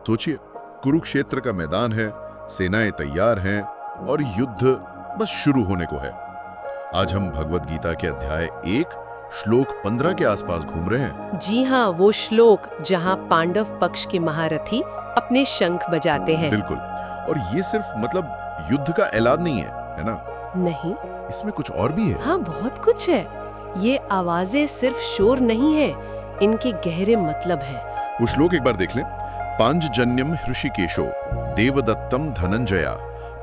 सोचिए, कुरुक्षेत्र का मैदान है, सेनाएं तैयार हैं और युद्ध बस शुरू होने को है। आज हम भगवत गीता के अध्याय 1 श्लोक 15 के आसपास घूम रहे हैं। जी हाँ, वो श्लोक जहाँ पांडव पक्ष के महारथी अपने शंख बजाते हैं। बिल्कुल। और ये सिर्फ युद्ध का ऐलान नहीं है ना? नहीं, इसमें कुछ और भी है। हाँ, बहुत कुछ है। ये आवाजें सिर्फ शोर नहीं है, इनके गहरे मतलब है। वो श्लोक एक बार देख लें। पांचजन्यम हृषिकेशो देवदत्तम धनंजया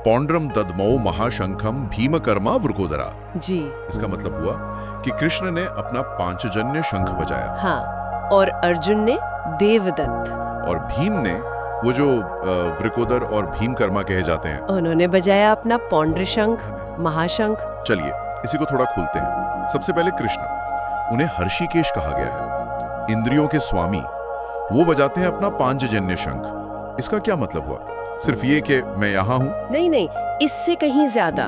पौंड्रम ददमो महाशंखम भीमकर्मा वृकोदरा। जी। इसका मतलब हुआ कि कृष्ण ने अपना पांचजन्य शंख बजाया। हाँ, और अर्जुन ने देवदत्त, और भीम ने वो जो वृकोदर और भीमकर्मा कहे जाते हैं, उन्होंने बजाया अपना पौंड्र शंख, महाशंख। चलिए इसी को थोड़ा खोलते हैं। सबसे पहले कृष्ण, उन्हें हर्षिकेश कहा गया है, इंद्रियों के स्वामी। वो बजाते हैं अपना पांचजन्य शंख। इसका क्या मतलब हुआ? सिर्फ ये कि मैं यहाँ हूँ? नहीं नहीं, इससे कहीं ज्यादा।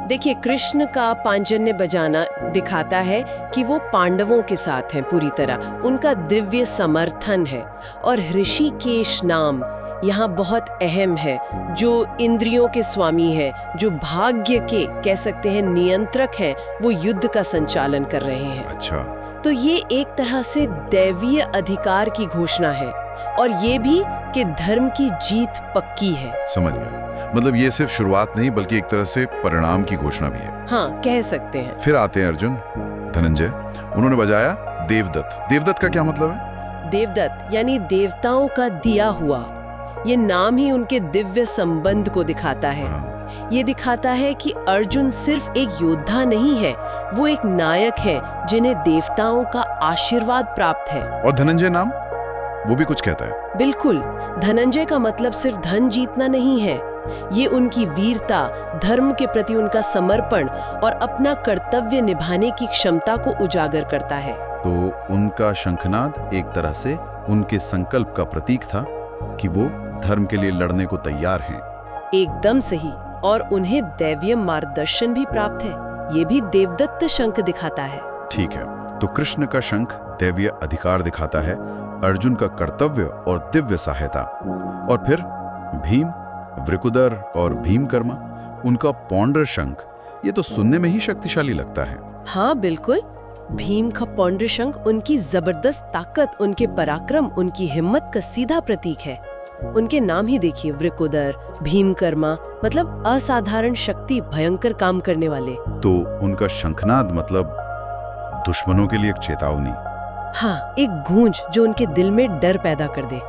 देखिए, कृष्ण का पांचजन्य बजाना दिखाता है कि वो पांडवों के साथ हैं पूरी तरह, उनका दिव्य समर्थन है। और ऋषिकेश नाम यहाँ बहुत अहम है, जो इंद्रियों के स्वामी है, जो भाग्य के कह सकते हैं नियंत्रक हैं, वो युद्ध का संचालन कर रहे हैं। अच्छा, तो ये एक तरह से दैवीय अधिकार की घोषणा है, और ये भी कि धर्म की जीत पक्की है। समझ गया। मतलब ये सिर्फ शुरुआत नहीं बल्कि एक तरह से परिणाम की घोषणा भी है। हाँ, कह सकते हैं। फिर आते हैं अर्जुन, धनंजय। उन्होंने बजाया देवदत्त। देवदत्त का क्या मतलब है? देवदत्त यानी देवताओं का दिया हुआ। ये नाम ही उनके दिव्य संबंध को दिखाता है। हाँ। ये दिखाता है कि अर्जुन सिर्फ एक योद्धा नहीं है, वो एक नायक है जिन्हें देवताओं का आशीर्वाद प्राप्त है। और धनंजय नाम, वो भी कुछ कहता है। बिल्कुल, धनंजय का मतलब सिर्फ धन जीतना नहीं है। ये उनकी वीरता, धर्म के प्रति उनका समर्पण और अपना कर्तव्य निभाने की क्षमता को उजागर करता है। तो उनका शंखनाद एक तरह से उनके संकल्प का प्रतीक था कि वो धर्म के लिए लड़ने को तैयार हैं। एकदम सही। और उन्हें दैवीय मार्गदर्शन भी प्राप्त है। ये भी देवदत्त शंख दिखाता है। ठीक है, तो कृष्ण का शंख दैवीय अधिकार दिखाता है, अर्जुन का कर्तव्य और दिव्य सहायता। और फिर भीम, वृकोदर और भीमकर्मा, उनका पौंड्र शंख। ये तो सुनने में ही शक्तिशाली लगता है। हाँ बिल्कुल, भीम का पौंड्र शंख उनकी जबरदस्त ताकत, उनके पराक्रम, उनकी हिम्मत का सीधा प्रतीक है। उनके नाम ही देखिए, वृकोदर, भीमकर्मा, मतलब असाधारण शक्ति, भयंकर काम करने वाले। तो उनका शंखनाद मतलब दुश्मनों के लिए एक चेतावनी। हाँ, एक गूंज जो उनके दिल में डर पैदा कर दे।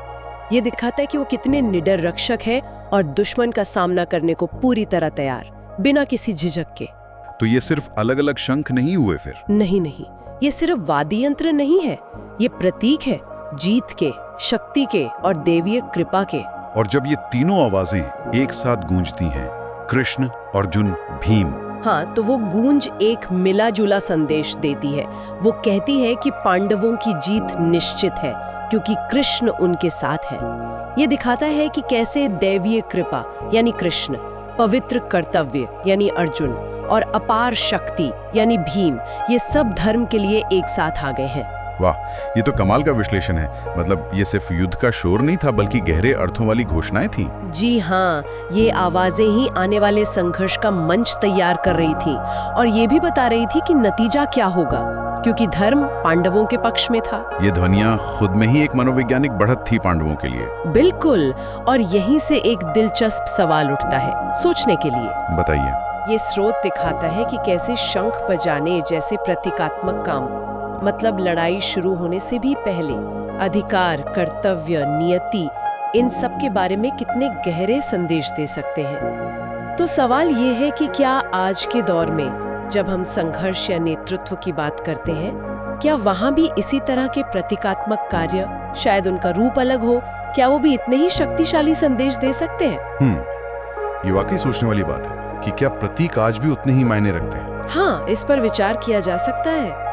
ये दिखाता है कि वो कितने निडर रक्षक है और दुश्मन का सामना करने को पूरी तरह तैयार, बिना किसी झिझक के। तो ये सिर्फ अलग अलग शंख नहीं हुए फिर? नहीं नहीं, ये सिर्फ वाद्य यंत्र नहीं है, ये प्रतीक है जीत के, शक्ति के और देवीय कृपा के। और जब ये तीनों आवाजें एक साथ गूंजती हैं, कृष्ण, अर्जुन, भीम, हाँ, तो वो गूंज एक मिला जुला संदेश देती है। वो कहती है कि पांडवों की जीत निश्चित है क्योंकि कृष्ण उनके साथ हैं। ये दिखाता है कि कैसे दैवीय कृपा यानी कृष्ण, पवित्र कर्तव्य यानी अर्जुन और अपार शक्ति यानी भीम, ये सब धर्म के लिए एक साथ आ गए हैं। वाह, ये तो कमाल का विश्लेषण है। मतलब ये सिर्फ युद्ध का शोर नहीं था बल्कि गहरे अर्थों वाली घोषणाएं थी। जी हाँ, ये आवाजें ही आने वाले संघर्ष का मंच तैयार कर रही थी और ये भी बता रही थी कि नतीजा क्या होगा, क्योंकि धर्म पांडवों के पक्ष में था। ये ध्वनियां खुद में ही एक मनोवैज्ञानिक बढ़त थी पांडवों के लिए। बिल्कुल, और यहीं से एक दिलचस्प सवाल उठता है सोचने के लिए। बताइए। ये स्रोत दिखाता है कि कैसे शंख बजाने जैसे प्रतीकात्मक काम, मतलब लड़ाई शुरू होने से भी पहले अधिकार, कर्तव्य, नियति, इन सब के बारे में कितने गहरे संदेश दे सकते हैं। तो सवाल ये है कि क्या आज के दौर में जब हम संघर्ष या नेतृत्व की बात करते हैं, क्या वहाँ भी इसी तरह के प्रतीकात्मक कार्य, शायद उनका रूप अलग हो, क्या वो भी इतने ही शक्तिशाली संदेश दे सकते हैं? ये वाकई सोचने वाली बात है कि क्या प्रतीक आज भी उतने ही मायने रखते हैं। हाँ, इस पर विचार किया जा सकता है।